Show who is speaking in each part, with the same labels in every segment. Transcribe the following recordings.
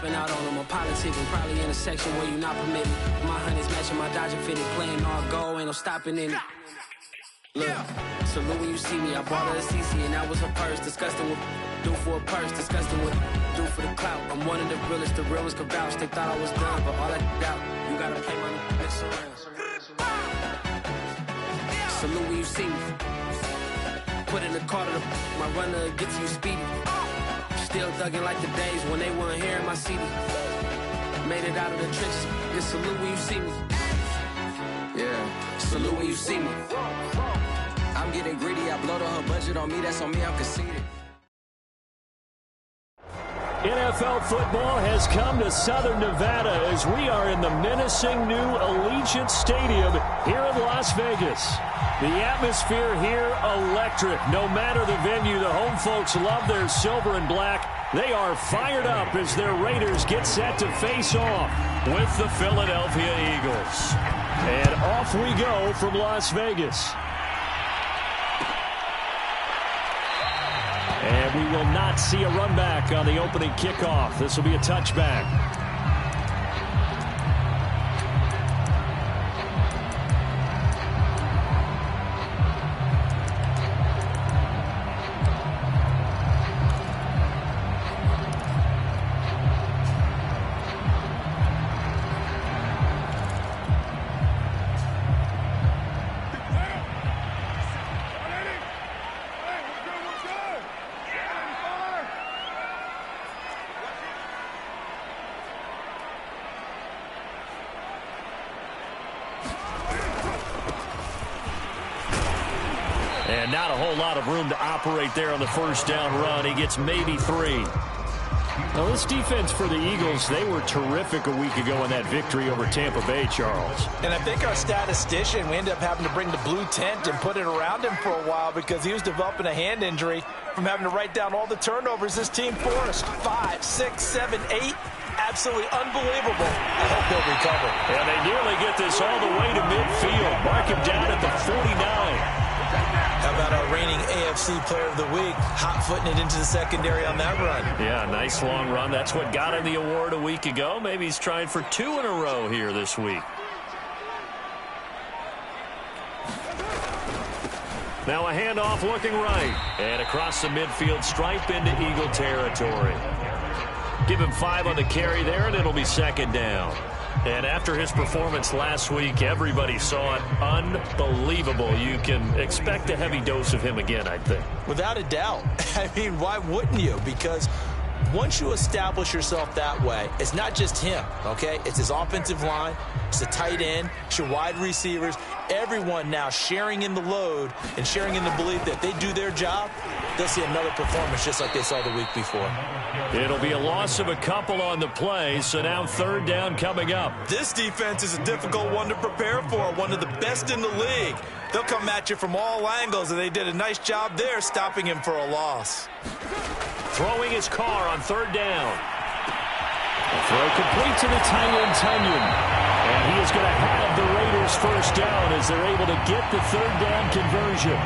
Speaker 1: Stepping out on them, a politicking, probably in a section where you're not permitted. My honey's matching my Dodger fitted, playing all goal, ain't no stopping in it. Look, salute when you see me, I bought her a CC and that was her purse. Disgusting what do for a purse, disgusting what do for the clout. I'm one of the realest, the real ones can vouch. They thought I was done, but all I doubt, you gotta play my next around. Salute when you see me. Put in the car to my runner, get to you speedy. Still thugging like the days when they weren't here in my CD. Made it out of the trenches. Just salute when you see me. Yeah, salute when you see me. I'm getting greedy, I blowed on her budget on me, that's on me, I'm conceited.
Speaker 2: NFL football has come to Southern Nevada as we are in the menacing new Allegiant Stadium here in Las Vegas. The atmosphere here electric. No matter the venue, the home folks love their silver and black. They are fired up as their Raiders get set to face off with the Philadelphia Eagles. And off we go from Las Vegas. And we will not see a run back on the opening kickoff. This will be a touchback. And not a whole lot of room to operate there on the first down run. He gets maybe 3. Now, this defense for the Eagles, they were terrific a week ago in that victory over Tampa Bay, Charles.
Speaker 3: And I think our statistician, we ended up having to bring the blue tent and put it around him for a while because he was developing a hand injury from having to write down all the turnovers this team forced. 5, 6, 7, 8. Absolutely unbelievable. I hope he'll recover.
Speaker 2: And they nearly get this all the way to midfield. Mark him down at the 49.
Speaker 3: How about our reigning AFC Player of the Week, hot-footing it into the secondary on that run?
Speaker 2: Yeah, nice long run. That's what got him the award a week ago. Maybe he's trying for 2 in a row here this week. Now a handoff looking right. And across the midfield stripe into Eagle territory. Give him 5 on the carry there, and it'll be second down. And after his performance last week, everybody saw it. Unbelievable. You can expect a heavy dose of him again, I think.
Speaker 3: Without a doubt. I mean, why wouldn't you? Because once you establish yourself that way, it's not just him, okay? It's his offensive line, it's the tight end, it's your wide receivers, everyone now sharing in the load and sharing in the belief that they do their job, they'll see another performance just like they saw the week before.
Speaker 2: It'll be a loss of a couple on the play, so now third down coming up.
Speaker 3: This defense is a difficult one to prepare for, one of the best in the league. They'll come at you from all angles, and they did a nice job there stopping him for a loss.
Speaker 2: Throwing his car on third down. A throw complete to the tight end, Tunyon. And he is going to have the Raiders first down as they're able to get the third down conversion.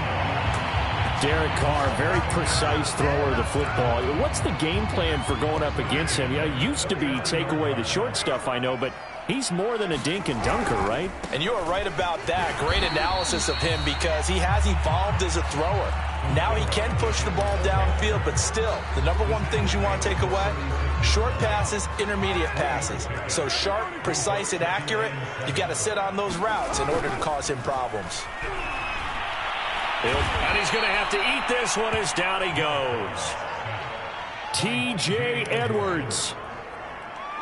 Speaker 2: Derek Carr, very precise thrower of the football. What's the game plan for going up against him? Yeah, it used to be take away the short stuff, I know, but he's more than a dink and dunker, right?
Speaker 3: And you are right about that. Great analysis of him because he has evolved as a thrower. Now he can push the ball downfield, but still, the number one things you want to take away, short passes, intermediate passes. So sharp, precise, and accurate, you've got to sit on those routes in order to cause him problems.
Speaker 2: And he's going to have to eat this one as down he goes. T.J. Edwards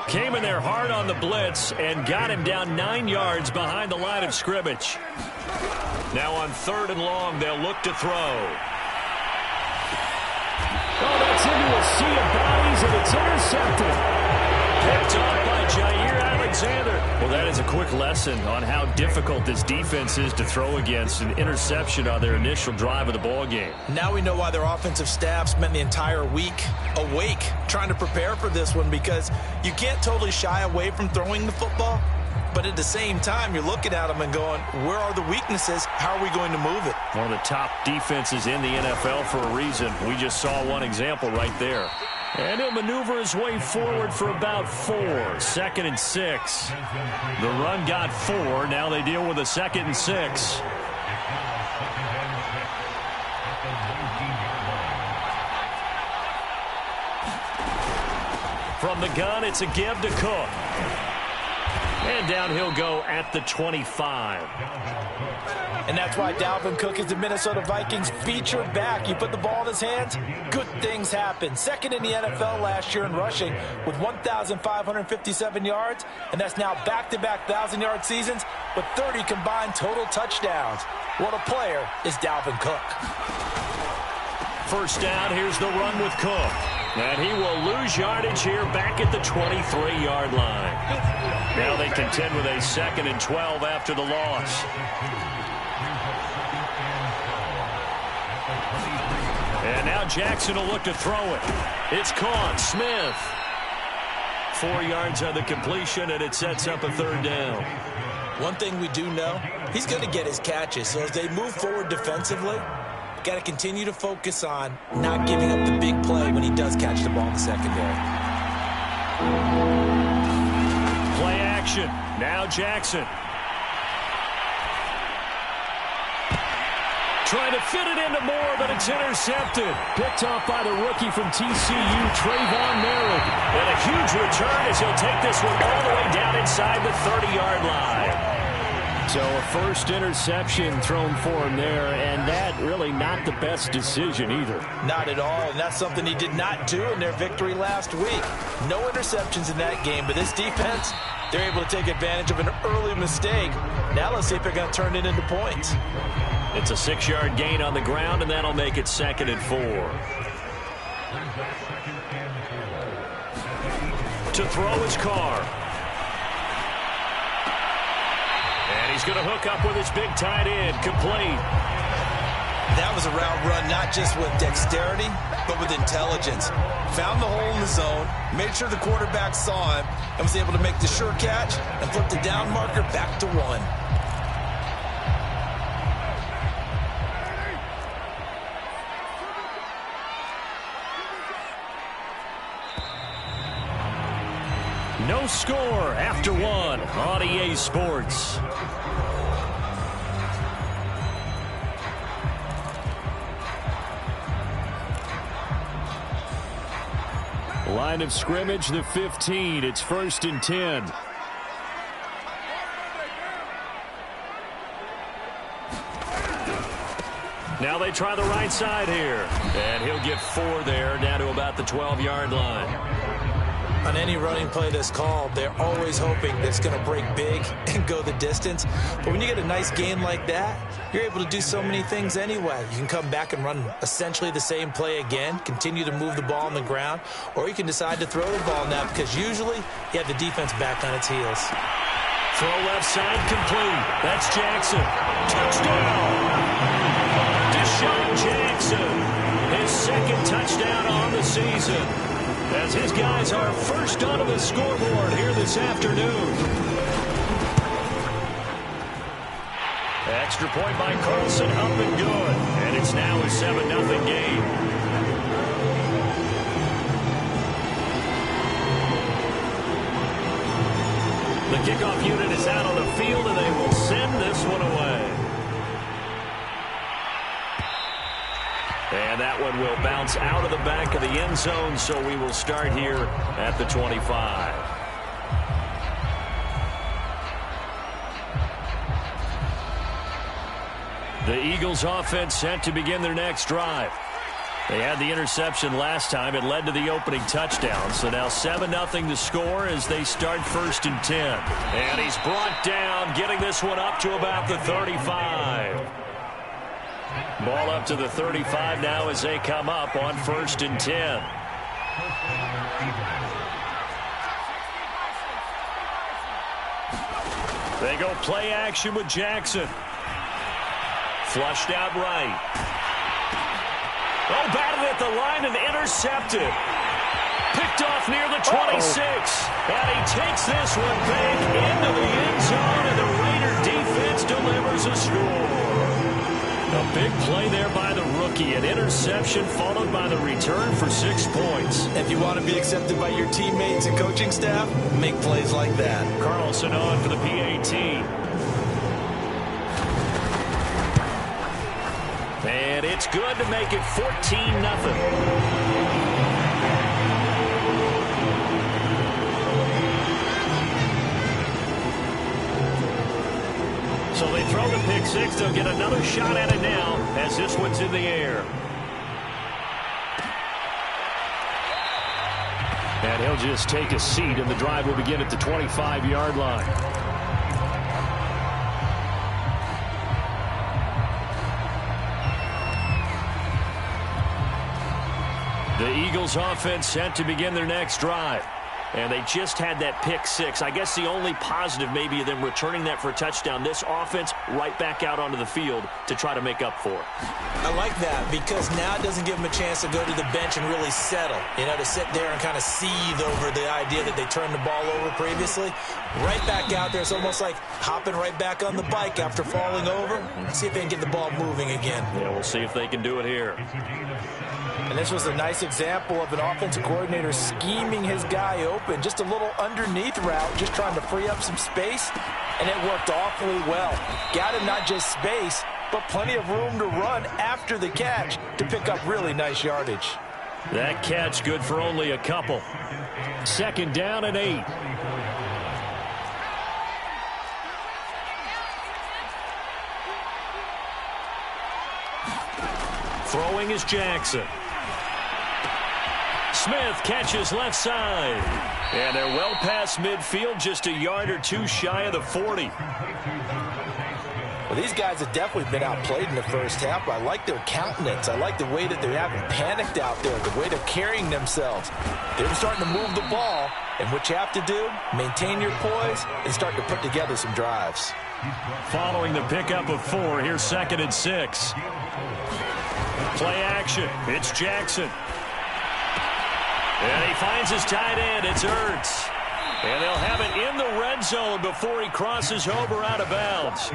Speaker 2: came in there hard on the blitz and got him down 9 yards behind the line of scrimmage. Now on third and long, they'll look to throw. Oh, that's into a sea of bodies, and it's intercepted. Picked off by Jair Alexander. Well, that is a quick lesson on how difficult this defense is to throw against. An interception on their initial drive of the ball game.
Speaker 3: Now we know why their offensive staff spent the entire week awake trying to prepare for this one, because you can't totally shy away from throwing the football. But at the same time, you're looking at them and going, where are the weaknesses? How are we going to move it?
Speaker 2: One of the top defenses in the NFL for a reason. We just saw one example right there. And he'll maneuver his way forward for about 4. 2nd and 6. The run got 4. Now they deal with a 2nd and 6. From the gun, it's a give to Cook. And down he'll go at the 25.
Speaker 3: And that's why Dalvin Cook is the Minnesota Vikings featured back. You put the ball in his hands, good things happen. 2nd in the NFL last year in rushing with 1,557 yards, and that's now back-to-back 1,000-yard seasons with 30 combined total touchdowns. What a player is Dalvin Cook.
Speaker 2: First down, here's the run with Cook. And he will lose yardage here back at the 23-yard line. Now they contend with a 2nd and 12 after the loss. And now Jackson will look to throw it. It's caught. Smith. 4 yards on the completion, and it sets up a 3rd down.
Speaker 3: One thing we do know, he's going to get his catches. So as they move forward defensively, got to continue to focus on not giving up the big play when he does catch the ball in the secondary.
Speaker 2: Play action. Now Jackson. Trying to fit it into Moore, but it's intercepted. Picked off by the rookie from TCU, Trayvon Merrick. And a huge return as he'll take this one all the way down inside the 30-yard line. So a first interception thrown for him there, and that really not the best decision either.
Speaker 3: Not at all, and that's something he did not do in their victory last week. No interceptions in that game, but this defense, they're able to take advantage of an early mistake. Now let's see if they're going to turn it into points.
Speaker 2: It's a 6-yard gain on the ground, and that'll make it 2nd and 4. To throw is Carr. And he's going to hook up with his big tight end, complete.
Speaker 3: That was a route run not just with dexterity, but with intelligence. Found the hole in the zone, made sure the quarterback saw him, and was able to make the sure catch and flip the down marker back to 1.
Speaker 2: No score after 1 on EA Sports. Line of scrimmage, the 15. It's 1st and 10. Now they try the right side here. And he'll get 4 there, down to about the 12-yard line.
Speaker 3: On any running play that's called, they're always hoping that it's going to break big and go the distance. But when you get a nice game like that, you're able to do so many things anyway. You can come back and run essentially the same play again, continue to move the ball on the ground, or you can decide to throw the ball now because usually you have the defense back on its heels.
Speaker 2: Throw left side complete. That's Jackson. Touchdown! Deshaun Jackson. His 2nd touchdown on the season. As his guys are first onto the scoreboard here this afternoon. Extra point by Carlson, up and good. And it's now a 7-0 game. The kickoff unit is out on the field, and they will send this one away. And that one will bounce out of the back of the end zone, so we will start here at the 25. The Eagles offense set to begin their next drive. They had the interception last time. It led to the opening touchdown. So now 7-0 to score as they start 1st and 10. And he's brought down, getting this one up to about the 35. Ball up to the 35 now as they come up on 1st and 10. They go play action with Jackson. Flushed out right. Oh, batted at the line and intercepted. Picked off near the 26. And he takes this one back into the end zone, and the Raider defense delivers a score. A A big play there by the rookie. An interception followed by the return for 6 points.
Speaker 3: If you want to be accepted by your teammates and coaching staff, make plays like that.
Speaker 2: Carlson on for the PAT. And it's good to make it 14-0. So they throw the pick six. They'll get another shot at it now as this one's in the air. And he'll just take a seat, and the drive will begin at the 25-yard line. The Eagles offense set to begin their next drive. And they just had that pick six. I guess the only positive maybe of them returning that for a touchdown. This offense right back out onto the field to try to make up for it.
Speaker 3: I like that because now it doesn't give them a chance to go to the bench and really settle. You know, to sit there and kind of seethe over the idea that they turned the ball over previously. Right back out there. It's almost like hopping right back on the bike after falling over. Let's see if they can get the ball moving again.
Speaker 2: Yeah, we'll see if they can do it here.
Speaker 3: And this was a nice example of an offensive coordinator scheming his guy open. Just a little underneath route, just trying to free up some space, and it worked awfully well. Got him not just space, but plenty of room to run after the catch to pick up really nice yardage.
Speaker 2: That catch good for only a couple. 2nd down and 8. Throwing is Jackson. Smith catches left side. And they're well past midfield, just a yard or two shy of the 40.
Speaker 3: Well, these guys have definitely been outplayed in the first half. I like their countenance. I like the way that they haven't panicked out there, the way they're carrying themselves. They're starting to move the ball, and what you have to do, maintain your poise and start to put together some drives.
Speaker 2: Following the pickup of 4, here's 2nd and 6. Play action. It's Jackson. And he finds his tight end. It's Ertz. And they'll have it in the red zone before he crosses over out of bounds.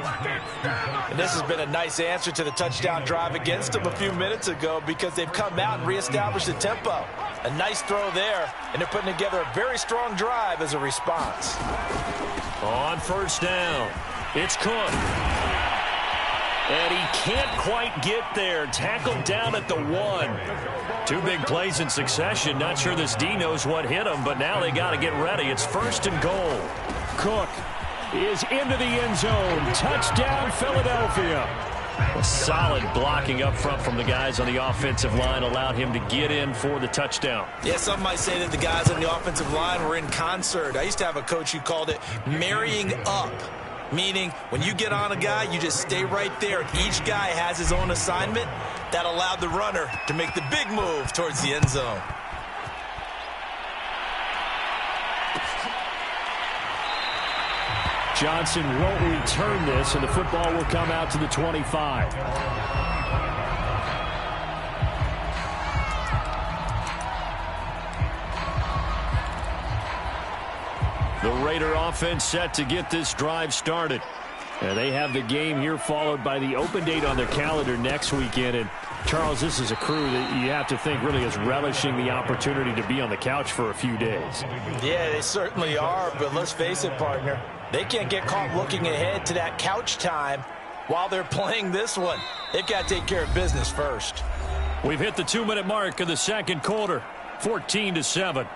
Speaker 3: And this has been a nice answer to the touchdown drive against them a few minutes ago because they've come out and reestablished the tempo. A nice throw there, and they're putting together a very strong drive as a response.
Speaker 2: On 1st down, it's Cook. And he can't quite get there. Tackled down at the 1. 2 big plays in succession. Not sure this D knows what hit him, but now they got to get ready. It's 1st and goal. Cook is into the end zone. Touchdown, Philadelphia. A solid blocking up front from the guys on the offensive line allowed him to get in for the touchdown.
Speaker 3: Yeah, some might say that the guys on the offensive line were in concert. I used to have a coach who called it marrying up. Meaning, when you get on a guy, you just stay right there. Each guy has his own assignment. That allowed the runner to make the big move towards the end zone.
Speaker 2: Johnson won't return this, and the football will come out to the 25. The Raider offense set to get this drive started. And they have the game here followed by the open date on their calendar next weekend. And, Charles, this is a crew that you have to think really is relishing the opportunity to be on the couch for a few days.
Speaker 3: Yeah, they certainly are. But let's face it, partner, they can't get caught looking ahead to that couch time while they're playing this one. They've got to take care of business first.
Speaker 2: We've hit the 2-minute mark of the 2nd quarter, 14-7.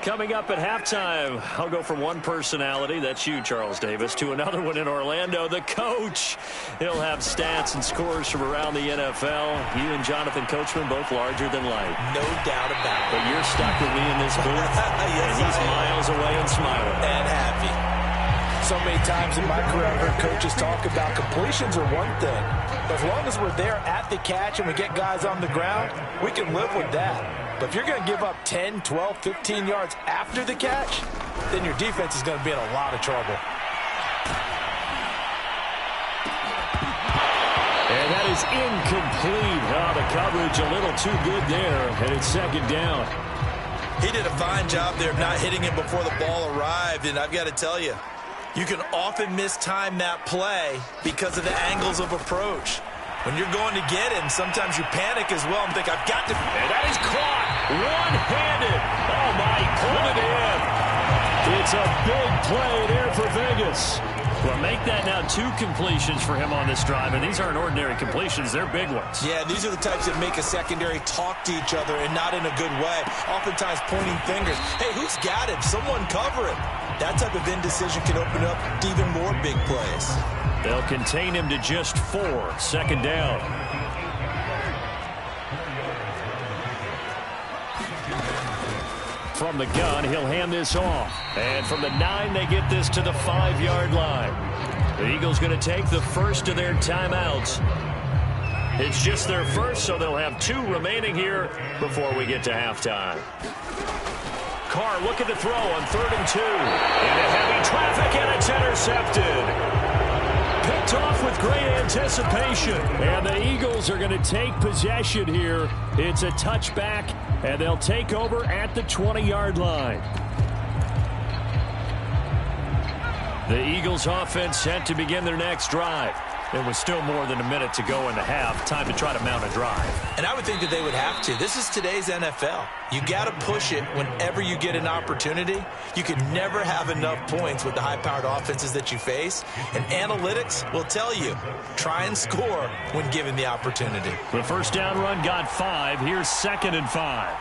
Speaker 2: Coming up at halftime, I'll go from one personality, that's you, Charles Davis, to another one in Orlando, the coach. He'll have stats and scores from around the NFL. You and Jonathan Coachman, both larger than life.
Speaker 3: No doubt about it.
Speaker 2: But you're stuck with me in this booth,
Speaker 3: yes,
Speaker 2: and he's miles away and smiling.
Speaker 3: And happy. So many times in my career, I've heard coaches talk about completions are one thing. But as long as we're there at the catch and we get guys on the ground, we can live with that. But if you're going to give up 10, 12, 15 yards after the catch, then your defense is going to be in a lot of trouble.
Speaker 2: And that is incomplete. Oh, the coverage a little too good there, and it's 2nd down.
Speaker 3: He did a fine job there of not hitting him before the ball arrived, and I've got to tell you, you can often mistime that play because of the angles of approach. When you're going to get him, sometimes you panic as well and think, I've got to...
Speaker 2: And that is caught one-handed. Oh, my, pulled it in. It's a big play there for Vegas. Well, make that now 2 completions for him on this drive, and these aren't ordinary completions. They're big ones.
Speaker 3: Yeah, these are the types that make a secondary talk to each other and not in a good way, oftentimes pointing fingers. Hey, who's got him? Someone cover him. That type of indecision can open up to even more big plays.
Speaker 2: They'll contain him to just 4. Second down. From the gun, he'll hand this off. And from the 9, they get this to the 5-yard line. The Eagles going to take the first of their timeouts. It's just their first, so they'll have 2 remaining here before we get to halftime. Carr looking to throw on 3rd and 2. Into heavy traffic, and it's intercepted. Picked off with great anticipation. And the Eagles are going to take possession here. It's a touchback, and they'll take over at the 20-yard line. The Eagles offense set to begin their next drive. There was still more than a minute to go in the half. Time to try to mount a drive.
Speaker 3: And I would think that they would have to. This is today's NFL. You got to push it whenever you get an opportunity. You can never have enough points with the high-powered offenses that you face. And analytics will tell you, try and score when given the opportunity.
Speaker 2: The first down run got 5. Here's 2nd and 5.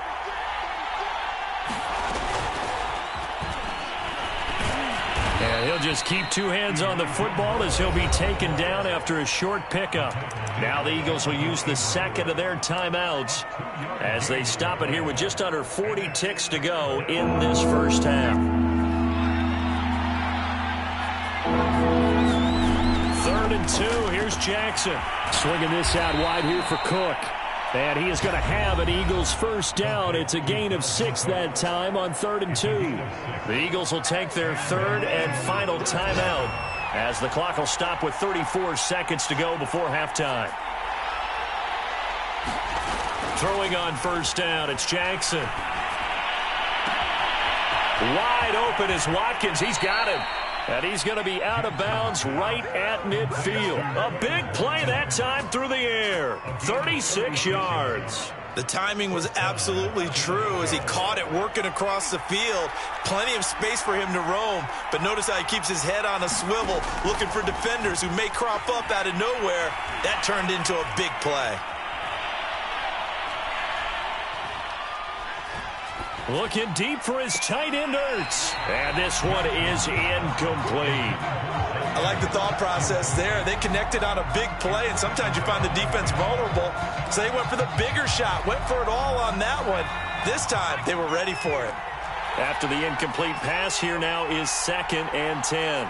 Speaker 2: And he'll just keep 2 hands on the football as he'll be taken down after a short pickup. Now the Eagles will use the 2nd of their timeouts as they stop it here with just under 40 ticks to go in this first half. 3rd and 2. Here's Jackson. Swinging this out wide here for Cook. And he is going to have an Eagles first down. It's a gain of 6 that time on 3rd and 2. The Eagles will take their 3rd and final timeout as the clock will stop with 34 seconds to go before halftime. Throwing on first down, it's Jackson. Wide open is Watkins. He's got him. And he's going to be out of bounds right at midfield. A big play that time through the air. 36 yards.
Speaker 3: The timing was absolutely true as he caught it working across the field. Plenty of space for him to roam. But notice how he keeps his head on a swivel, looking for defenders who may crop up out of nowhere. That turned into a big play.
Speaker 2: Looking deep for his tight end, Ertz. And this one is incomplete.
Speaker 3: I like the thought process there. They connected on a big play, and sometimes you find the defense vulnerable. So they went for the bigger shot, went for it all on that one. This time, they were ready for it.
Speaker 2: After the incomplete pass, here now is 2nd and 10.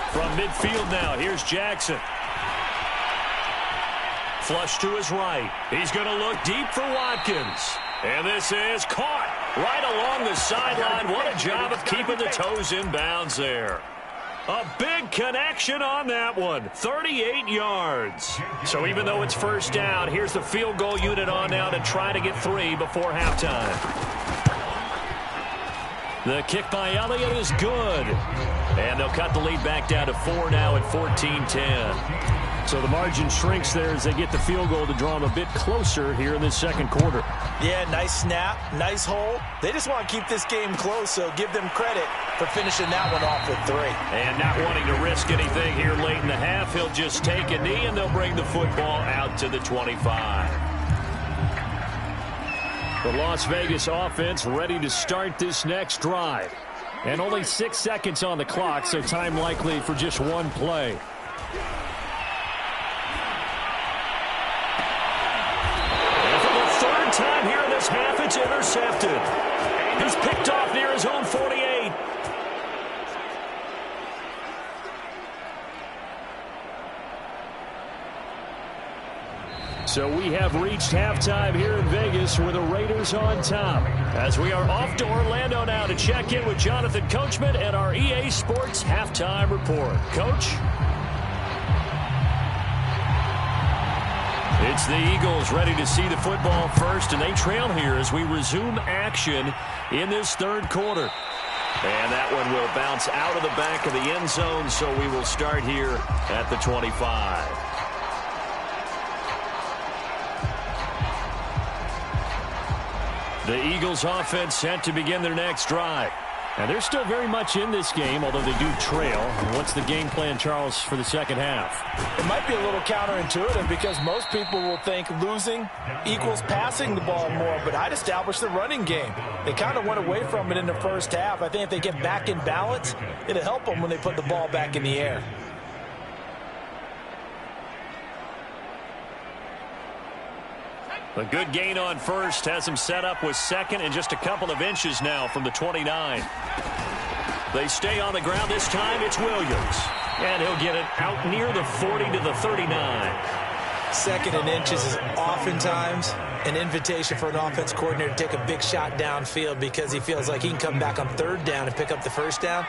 Speaker 2: From midfield now, here's Jackson. Flush to his right. He's going to look deep for Watkins. And this is caught right along the sideline. What a job of keeping the toes in bounds there. A big connection on that one. 38 yards. So even though it's first down, here's the field goal unit on now to try to get 3 before halftime. The kick by Elliott is good. And they'll cut the lead back down to 4 now at 14-10. So the margin shrinks there as they get the field goal to draw them a bit closer here in this second quarter.
Speaker 3: Yeah, nice snap, nice hole. They just want to keep this game close, so give them credit for finishing that one off with 3.
Speaker 2: And not wanting to risk anything here late in the half, he'll just take a knee and they'll bring the football out to the 25. The Las Vegas offense ready to start this next drive. And only 6 seconds on the clock, so time likely for just one play. Time here in this half, it's intercepted. He's picked off near his own 48. So we have reached halftime here in Vegas with the Raiders on top. As we are off to Orlando now to check in with Jonathan Coachman and our EA Sports halftime report. Coach? It's the Eagles ready to see the football first, and they trail here as we resume action in this third quarter. And that one will bounce out of the back of the end zone, so we will start here at the 25. The Eagles offense set to begin their next drive. And they're still very much in this game, although they do trail. What's the game plan, Charles, for the second half?
Speaker 4: It might be a little counterintuitive because most people will think losing equals passing the ball more, but I'd establish the running game. They kind of went away from it in the first half. I think if they get back in balance, it'll help them when they put the ball back in the air.
Speaker 2: A good gain on first has him set up with second and just a couple of inches now from the 29. They stay on the ground this time. It's Williams. And he'll get it out near the 40 to the 39.
Speaker 4: Second and inches is oftentimes an invitation for an offense coordinator to take a big shot downfield because he feels like he can come back on third down and pick up the first down.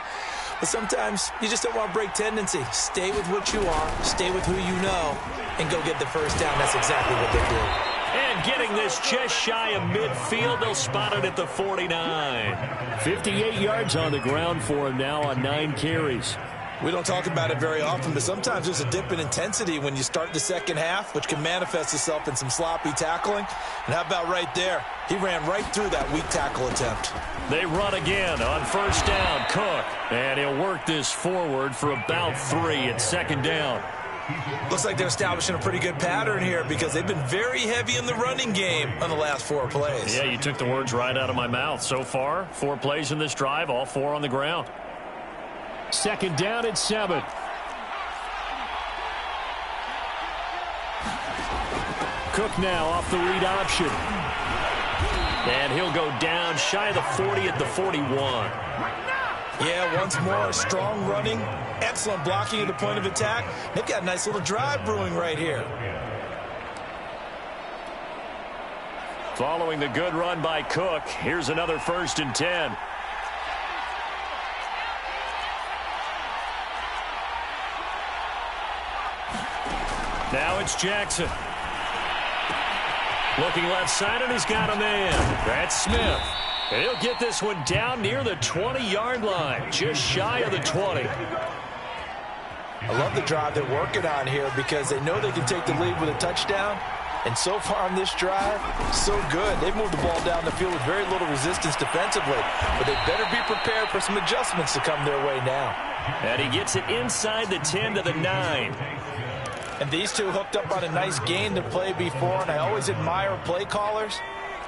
Speaker 4: But sometimes you just don't want to break tendency. Stay with what you are, stay with who you know, and go get the first down. That's exactly what they did.
Speaker 2: And getting this just shy of midfield, they'll spot it at the 49. 58 yards on the ground for him now on 9 carries.
Speaker 3: We don't talk about it very often, but sometimes there's a dip in intensity when you start the second half, which can manifest itself in some sloppy tackling. And how about right there? He ran right through that weak tackle attempt.
Speaker 2: They run again on first down. Cook. And he'll work this forward for about 3 at second down.
Speaker 3: Looks like they're establishing a pretty good pattern here because they've been very heavy in the running game on the last 4 plays.
Speaker 2: Yeah, you took the words right out of my mouth. So far, 4 plays in this drive, all 4 on the ground. Second down at 7. Cook now off the read option. And he'll go down shy of the 40 at the 41.
Speaker 3: Yeah, once more, strong running, excellent blocking at the point of attack. They've got a nice little drive brewing right here.
Speaker 2: Following the good run by Cook, here's another 1st and 10. Now it's Jackson. Looking left side, and he's got a man. That's Smith. And he'll get this one down near the 20-yard line, just shy of the 20.
Speaker 4: I love the drive they're working on here because they know they can take the lead with a touchdown. And so far on this drive, so good. They've moved the ball down the field with very little resistance defensively. But they better be prepared for some adjustments to come their way now.
Speaker 2: And he gets it inside the 10 to the 9.
Speaker 4: And these two hooked up on a nice gain to play before. And I always admire play callers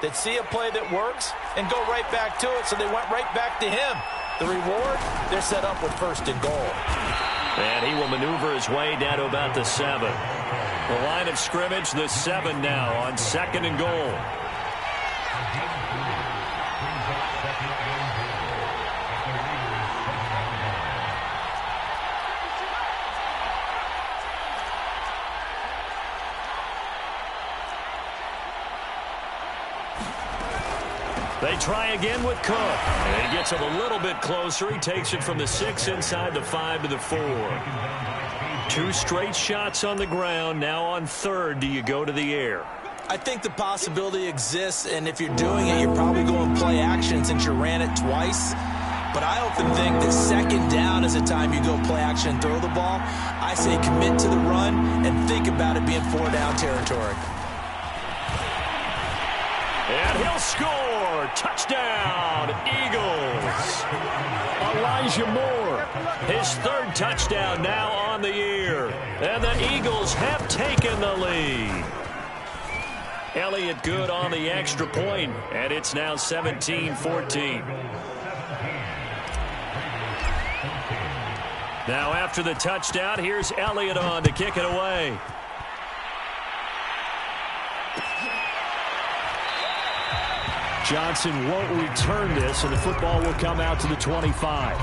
Speaker 4: that see a play that works and go right back to it. So they went right back to him. The reward, they're set up with 1st and goal.
Speaker 2: And he will maneuver his way down to about the 7. The line of scrimmage, the 7 now on 2nd and goal. They try again with Cook. And he gets it a little bit closer. He takes it from the 6 inside the 5 to the 4. 2 straight shots on the ground. Now on 3rd, do you go to the air?
Speaker 3: I think the possibility exists, and if you're doing it, you're probably going play action since you ran it twice. But I often think that 2nd down is the time you go play action and throw the ball. I say commit to the run and think about it being 4-down territory.
Speaker 2: And he'll score. Touchdown, Eagles. Elijah Moore, his 3rd touchdown now on the year. And the Eagles have taken the lead. Elliott good on the extra point, and it's now 17-14. Now after the touchdown, here's Elliott on to kick it away. Johnson won't return this, and the football will come out to the 25.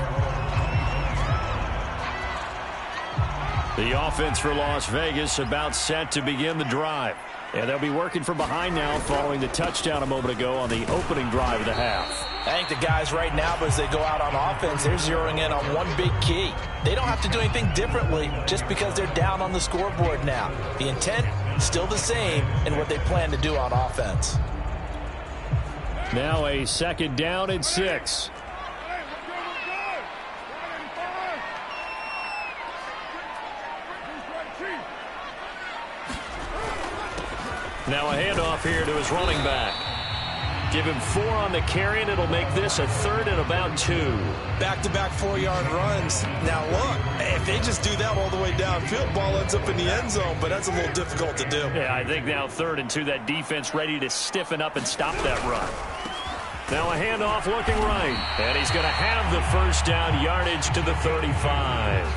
Speaker 2: The offense for Las Vegas about set to begin the drive. And they'll be working from behind now following the touchdown a moment ago on the opening drive of the half.
Speaker 4: I think the guys right now, as they go out on offense, they're zeroing in on one big key. They don't have to do anything differently just because they're down on the scoreboard now. The intent is still the same in what they plan to do on offense.
Speaker 2: Now a 2nd down and 6. Now a handoff here to his running back. Give him 4 on the carry, and it'll make this a 3rd and about 2.
Speaker 3: Back-to-back 4-yard runs. Now, look, if they just do that all the way downfield, ball ends up in the end zone, but that's a little difficult to do.
Speaker 2: Yeah, I think now 3rd and 2, that defense ready to stiffen up and stop that run. Now a handoff looking right, and he's going to have the 1st down yardage to the 35.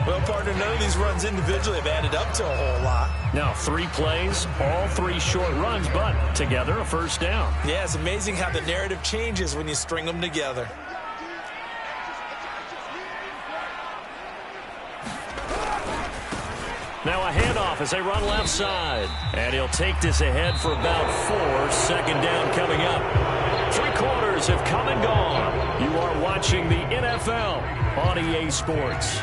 Speaker 3: Well, partner, none of these runs individually have added up to a whole lot.
Speaker 2: Now 3 plays, all 3 short runs, but together a 1st down.
Speaker 3: Yeah, it's amazing how the narrative changes when you string them together.
Speaker 2: Now a handoff as they run left side. And he'll take this ahead for about 4. 2nd down coming up. 3 quarters have come and gone. You are watching the NFL on EA Sports.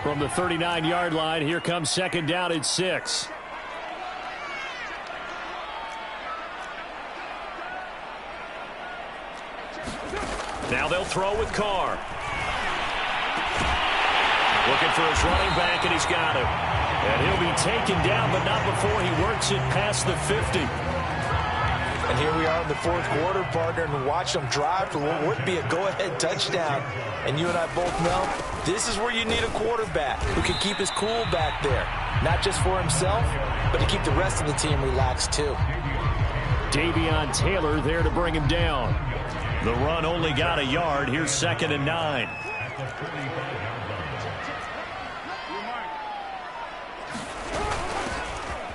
Speaker 2: From the 39-yard line, here comes 2nd down and 6. Now they'll throw with Carr. Looking for his running back, and he's got him. And he'll be taken down, but not before he works it past the 50.
Speaker 4: And here we are in the 4th quarter, partner, and watch them drive to what would be a go-ahead touchdown. And you and I both know this is where you need a quarterback who can keep his cool back there. Not just for himself, but to keep the rest of the team relaxed too.
Speaker 2: Davion Taylor there to bring him down. The run only got a yard. Here's 2nd and 9.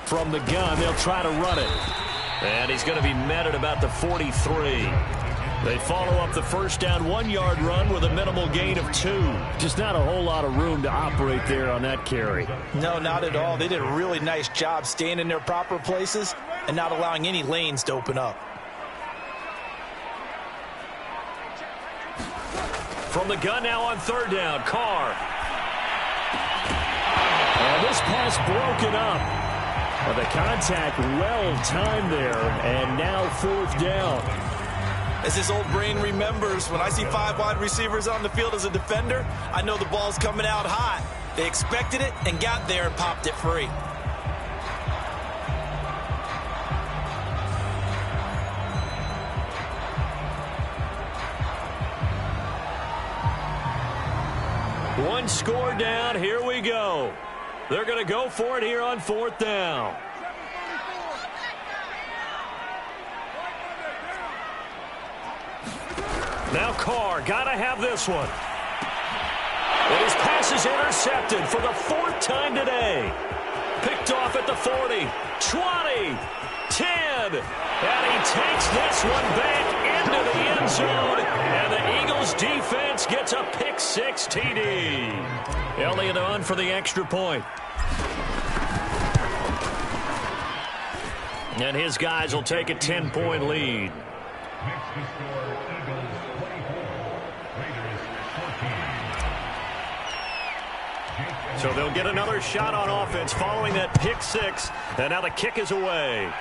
Speaker 2: From the gun, they'll try to run it. And he's going to be met at about the 43. They follow up the 1st down 1-yard run with a minimal gain of 2. Just not a whole lot of room to operate there on that carry.
Speaker 4: No, not at all. They did a really nice job staying in their proper places and not allowing any lanes to open up.
Speaker 2: From the gun now on 3rd down, Carr. And this pass broken up. But the contact well-timed there, and now 4th down.
Speaker 3: As his old brain remembers, when I see 5 wide receivers on the field as a defender, I know the ball's coming out hot. They expected it and got there and popped it free.
Speaker 2: One score down. Here we go. They're going to go for it here on 4th down. Now Carr, got to have this one. And his pass is intercepted for the 4th time today. Picked off at the 40, 20, 10. And he takes this one back into the end zone. And the Eagles defense gets a pick-6 TD. Elliott on for the extra point. And his guys will take a 10-point lead. So they'll get another shot on offense following that pick-6. And now the kick is away.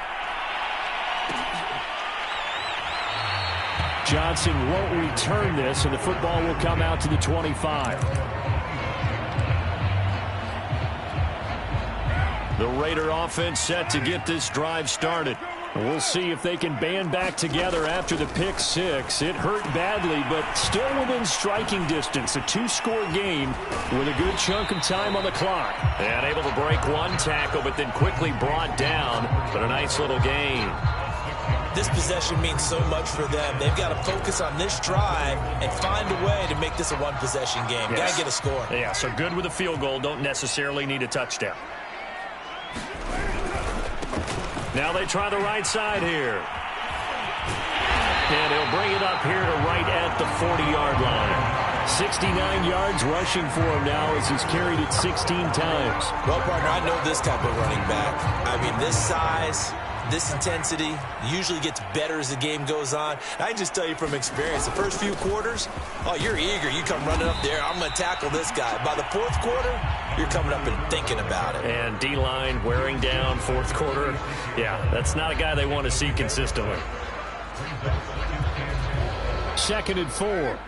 Speaker 2: Johnson won't return this, and the football will come out to the 25. The Raider offense set to get this drive started. We'll see if they can band back together after the pick-6. It hurt badly, but still within striking distance. A 2-score game with a good chunk of time on the clock. And able to break one tackle, but then quickly brought down. But a nice little gain.
Speaker 3: This possession means so much for them. They've got to focus on this drive and find a way to make this a one-possession game.
Speaker 2: Yes.
Speaker 3: Got to get a score.
Speaker 2: Yeah, so good with a field goal. Don't necessarily need a touchdown. Now they try the right side here. And he'll bring it up here to right at the 40-yard line. 69 yards rushing for him now as he's carried it 16 times.
Speaker 3: Well, partner, I know this type of running back. I mean, this size, this intensity usually gets better as the game goes on. I can just tell you from experience, the first few quarters, oh, you're eager. You come running up there, I'm going to tackle this guy. By the fourth quarter, you're coming up and thinking about it.
Speaker 2: And D-line wearing down fourth quarter. Yeah, that's not a guy they want to see consistently. 2nd and 4.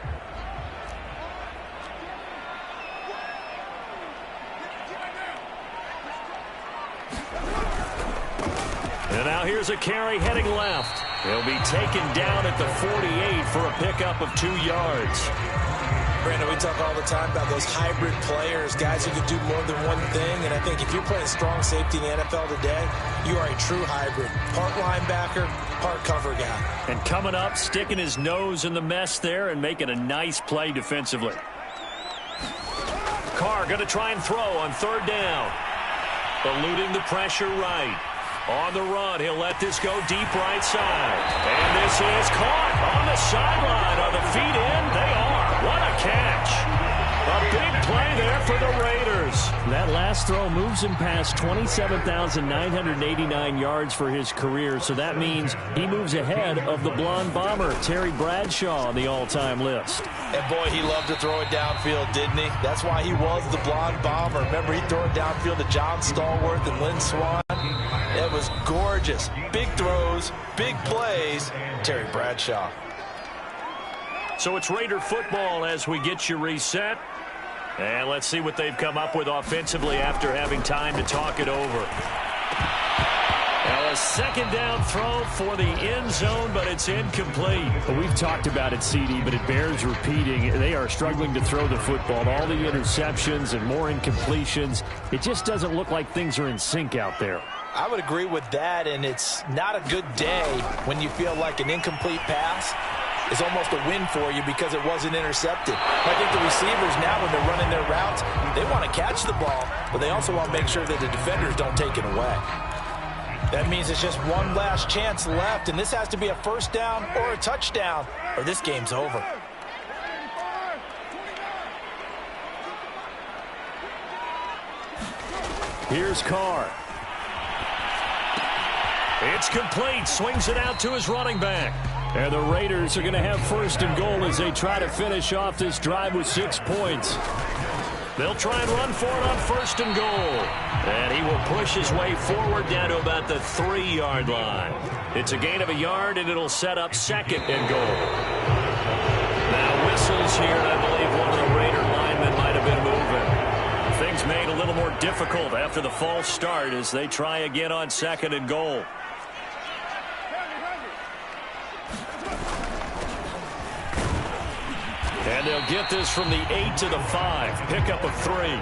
Speaker 2: And now here's a carry heading left. He'll be taken down at the 48 for a pickup of 2 yards.
Speaker 4: Brandon, we talk all the time about those hybrid players, guys who can do more than one thing. And I think if you're playing strong safety in the NFL today, you are a true hybrid. Part linebacker, part cover guy.
Speaker 2: And coming up, sticking his nose in the mess there and making a nice play defensively. Carr going to try and throw on 3rd down. Eluding the pressure right. On the run, he'll let this go deep right side. And this is caught on the sideline. Are the feet in? They are. What a catch. A big play there for the Raiders. That last throw moves him past 27,989 yards for his career, so that means he moves ahead of the blonde bomber, Terry Bradshaw, on the all-time list.
Speaker 3: And boy, he loved to throw it downfield, didn't he? That's why he was the blonde bomber. Remember, he'd throw it downfield to John Stallworth and Lynn Swann. It was gorgeous. Big throws, big plays. Terry Bradshaw.
Speaker 2: So it's Raider football as we get you reset. And let's see what they've come up with offensively after having time to talk it over. Now a 2nd down throw for the end zone, but it's incomplete. Well, we've talked about it, CD, but it bears repeating. They are struggling to throw the football. All the interceptions and more incompletions. It just doesn't look like things are in sync out there.
Speaker 3: I would agree with that, and it's not a good day when you feel like an incomplete pass is almost a win for you because it wasn't intercepted. I think the receivers now, when they're running their routes, they want to catch the ball, but they also want to make sure that the defenders don't take it away. That means it's just one last chance left, and this has to be a 1st down or a touchdown, or this game's over.
Speaker 2: Here's Carr. It's complete. Swings it out to his running back. And the Raiders are going to have 1st and goal as they try to finish off this drive with 6 points. They'll try and run for it on 1st and goal. And he will push his way forward down to about the 3-yard line. It's a gain of a yard, and it'll set up 2nd and goal. Now whistles here, and I believe one of the Raider linemen might have been moving. Things made a little more difficult after the false start as they try again on 2nd and goal. And they'll get this from the 8 to the 5. Pickup of 3.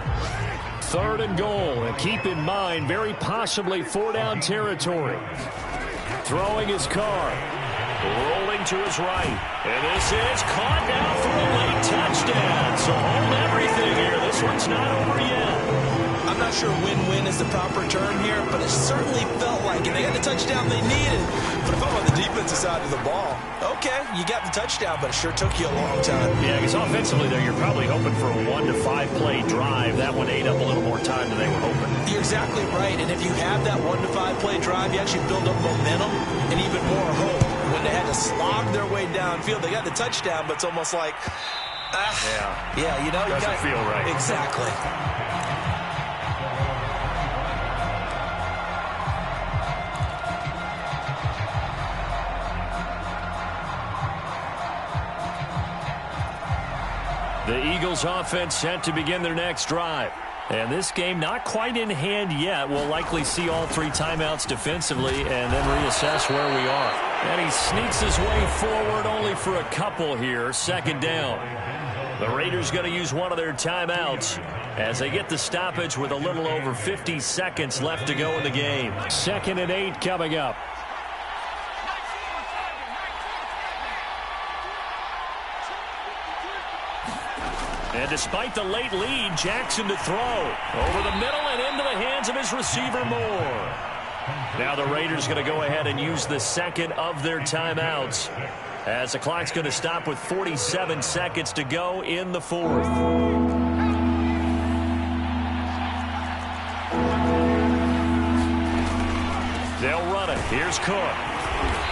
Speaker 2: 3rd and goal. And keep in mind, very possibly 4-down territory. Throwing his Carr. Rolling to his right. And this is caught now for a late touchdown. So hold everything here. This one's not over yet.
Speaker 4: I'm not sure win-win is the proper term here, but it certainly felt like it. They got the touchdown they needed. But if I'm on the defensive side of the ball, okay, you got the touchdown, but it sure took you a long time.
Speaker 2: Yeah, because offensively, though, you're probably hoping for a 1 to 5 play drive. That one ate up a little more time than they were hoping.
Speaker 4: You're exactly right, and if you have that 1 to 5 play drive, you actually build up momentum and even more hope. When they had to slog their way downfield, they got the touchdown, but it's almost like, yeah, you know,
Speaker 2: doesn't feel right.
Speaker 4: Exactly.
Speaker 2: The Eagles offense set to begin their next drive. And this game not quite in hand yet. We'll likely see all 3 timeouts defensively and then reassess where we are. And he sneaks his way forward only for a couple here. 2nd down. The Raiders going to use one of their timeouts as they get the stoppage with a little over 50 seconds left to go in the game. 2nd and 8 coming up. And despite the late lead, Jackson to throw. Over the middle and into the hands of his receiver, Moore. Now the Raiders going to go ahead and use the 2nd of their timeouts as the clock's going to stop with 47 seconds to go in the 4th. They'll run it. Here's Cook.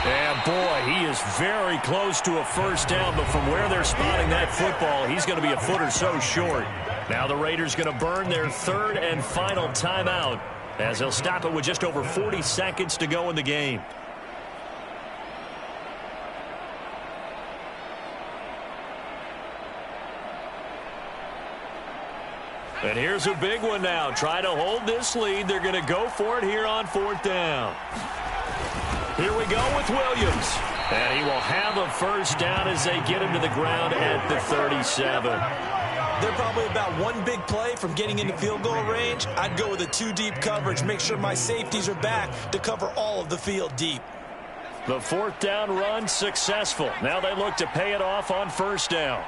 Speaker 2: And, boy, he is very close to a first down, but from where they're spotting that football, he's going to be a foot or so short. Now the Raiders going to burn their third and final timeout as they'll stop it with just over 40 seconds to go in the game. And here's a big one now. Try to hold this lead. They're going to go for it here on fourth down. Here we go with Williams. And he will have a first down as they get him to the ground at the 37.
Speaker 3: They're probably about one big play from getting into field goal range. I'd go with a two-deep coverage. Make sure my safeties are back to cover all of the field deep.
Speaker 2: The fourth down run successful. Now they look to pay it off on first down.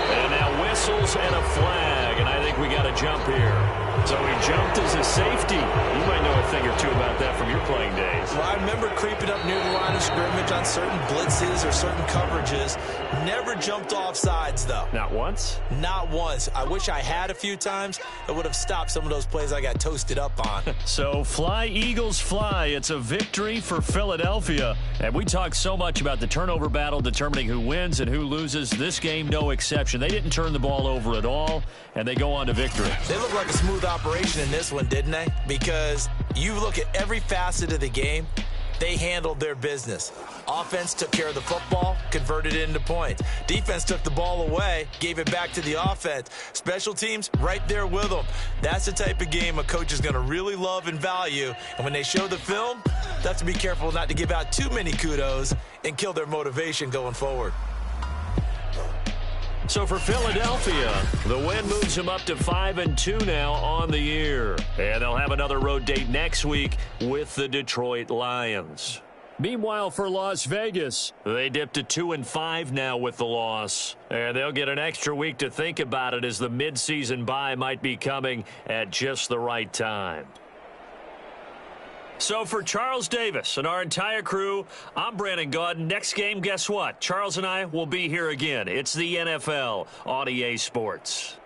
Speaker 2: And now whistles and a flag, and I think we got a jump here. So he jumped as a safety. You might know a thing or two about that from your playing days.
Speaker 3: Well, I remember creeping up near the line of scrimmage on certain blitzes or certain coverages. Never jumped off sides, though.
Speaker 2: Not once?
Speaker 3: Not once. I wish I had a few times. It would have stopped some of those plays I got toasted up on.
Speaker 2: So fly, Eagles, fly. It's a victory for Philadelphia. And we talk so much about the turnover battle determining who wins and who loses. This game, no exception. They didn't turn the ball over at all, and they go on to victory.
Speaker 3: They look like a smooth operation in this one, didn't they? Because you look at every facet of the game, they handled their business. Offense took care of the football, converted it into points. Defense took the ball away, gave it back to the offense. Special teams, right there with them. That's the type of game a coach is going to really love and value. And when they show the film, they have to be careful not to give out too many kudos and kill their motivation going forward.
Speaker 2: So for Philadelphia, the win moves them up to 5-2 now on the year. And they'll have another road date next week with the Detroit Lions. Meanwhile, for Las Vegas, they dipped to 2-5 now with the loss. And they'll get an extra week to think about it as the midseason bye might be coming at just the right time. So for Charles Davis and our entire crew, I'm Brandon Gaudin. Next game, guess what? Charles and I will be here again. It's the NFL on EA Sports.